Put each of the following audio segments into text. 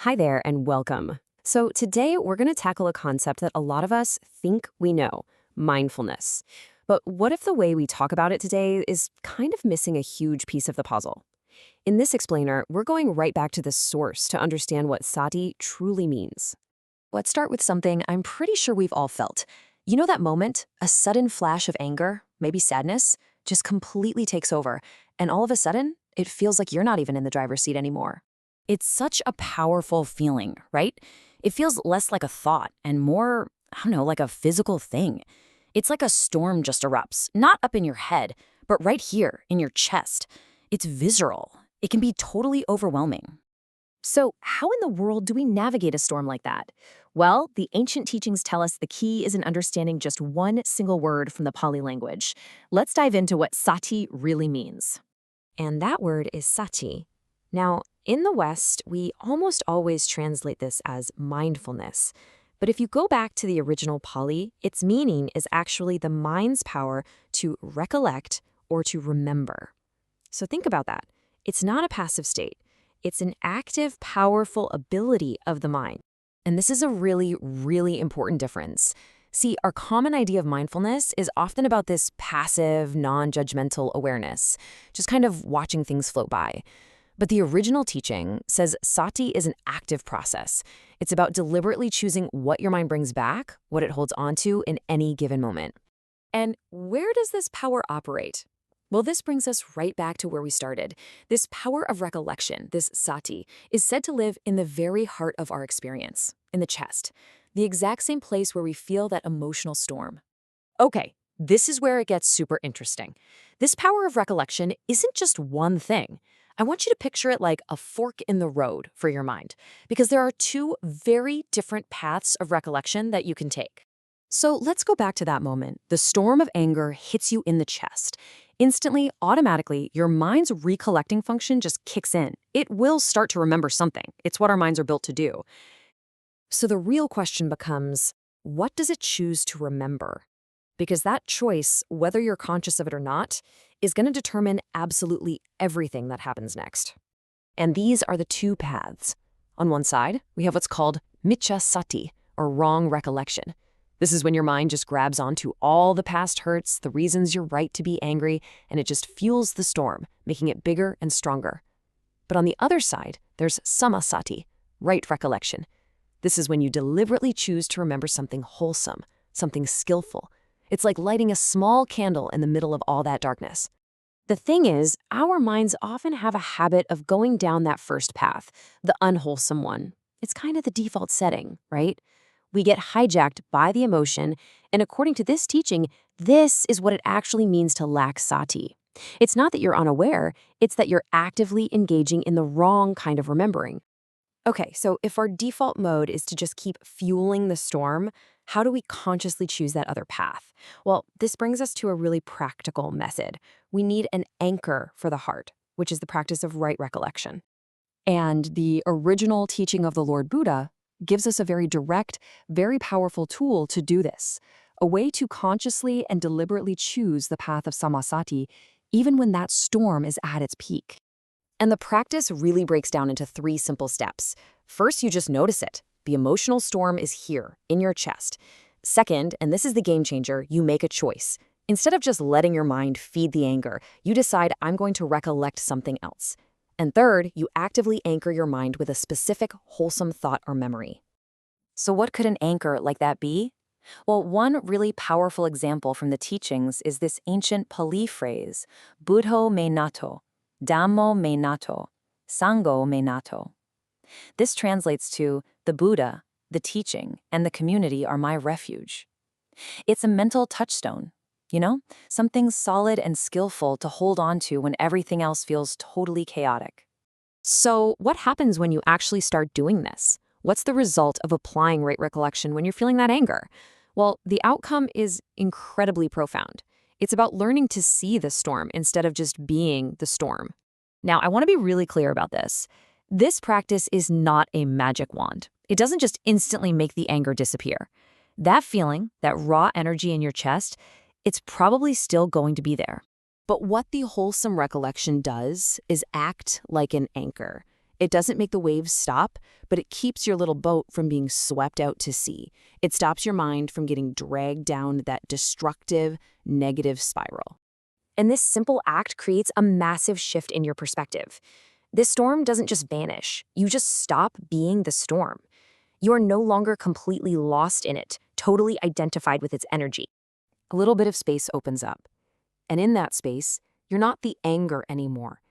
Hi there and welcome. So today we're going to tackle a concept that a lot of us think we know, mindfulness. But what if the way we talk about it today is kind of missing a huge piece of the puzzle? In this explainer, we're going right back to the source to understand what Sati truly means. Let's start with something I'm pretty sure we've all felt. You know that moment, a sudden flash of anger, maybe sadness, just completely takes over, and all of a sudden, it feels like you're not even in the driver's seat anymore. It's such a powerful feeling, right? It feels less like a thought and more, I don't know, like a physical thing. It's like a storm just erupts, not up in your head, but right here in your chest. It's visceral. It can be totally overwhelming. So, how in the world do we navigate a storm like that? Well, the ancient teachings tell us the key is in understanding just one single word from the Pali language. Let's dive into what sati really means. And that word is sati. Now, in the West, we almost always translate this as mindfulness. But if you go back to the original Pali, its meaning is actually the mind's power to recollect or to remember. So think about that. It's not a passive state. It's an active, powerful ability of the mind. And this is a really, really important difference. See, our common idea of mindfulness is often about this passive, non-judgmental awareness, just kind of watching things float by. But the original teaching says sati is an active process. It's about deliberately choosing what your mind brings back, what it holds onto in any given moment. And where does this power operate? Well, this brings us right back to where we started. This power of recollection, this sati, is said to live in the very heart of our experience, in the chest, the exact same place where we feel that emotional storm. Okay, this is where it gets super interesting. This power of recollection isn't just one thing. I want you to picture it like a fork in the road for your mind, because there are two very different paths of recollection that you can take. So let's go back to that moment. The storm of anger hits you in the chest. Instantly, automatically, your mind's recollecting function just kicks in. It will start to remember something. It's what our minds are built to do. So the real question becomes, what does it choose to remember? Because that choice, whether you're conscious of it or not, is going to determine absolutely everything that happens next. And these are the two paths. On one side, we have what's called miccha sati, or wrong recollection. This is when your mind just grabs onto all the past hurts, the reasons you're right to be angry, and it just fuels the storm, making it bigger and stronger. But on the other side, there's samasati, right recollection. This is when you deliberately choose to remember something wholesome, something skillful. It's like lighting a small candle in the middle of all that darkness. The thing is, our minds often have a habit of going down that first path, the unwholesome one. It's kind of the default setting, right? We get hijacked by the emotion, and according to this teaching, this is what it actually means to lack sati. It's not that you're unaware, it's that you're actively engaging in the wrong kind of remembering. Okay, so if our default mode is to just keep fueling the storm, how do we consciously choose that other path? Well, this brings us to a really practical method. We need an anchor for the heart, which is the practice of right recollection. And the original teaching of the Lord Buddha gives us a very direct, very powerful tool to do this, a way to consciously and deliberately choose the path of samasati, even when that storm is at its peak. And the practice really breaks down into 3 simple steps. First, you just notice it. The emotional storm is here, in your chest. Second, and this is the game changer, you make a choice. Instead of just letting your mind feed the anger, you decide, I'm going to recollect something else. And third, you actively anchor your mind with a specific, wholesome thought or memory. So what could an anchor like that be? Well, one really powerful example from the teachings is this ancient Pali phrase, Buddho me nato, Dhammo me nato, Sangho me nato. This translates to, the Buddha, the teaching, and the community are my refuge. It's a mental touchstone, something solid and skillful to hold on to when everything else feels totally chaotic. So what happens when you actually start doing this? What's the result of applying right recollection when you're feeling that anger? Well, the outcome is incredibly profound. It's about learning to see the storm instead of just being the storm. Now, I want to be really clear about this. This practice is not a magic wand. It doesn't just instantly make the anger disappear. That feeling, that raw energy in your chest, it's probably still going to be there. But what the wholesome recollection does is act like an anchor. It doesn't make the waves stop, but it keeps your little boat from being swept out to sea. It stops your mind from getting dragged down that destructive, negative spiral. And this simple act creates a massive shift in your perspective. This storm doesn't just vanish. You just stop being the storm. You are no longer completely lost in it, totally identified with its energy. A little bit of space opens up. And in that space, you're not the anger anymore.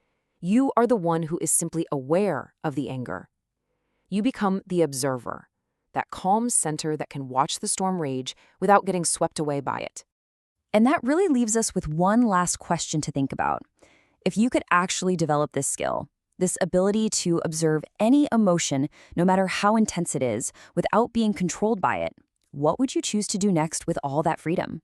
You are the one who is simply aware of the anger. You become the observer, that calm center that can watch the storm rage without getting swept away by it. And that really leaves us with one last question to think about. If you could actually develop this skill, this ability to observe any emotion, no matter how intense it is, without being controlled by it, what would you choose to do next with all that freedom?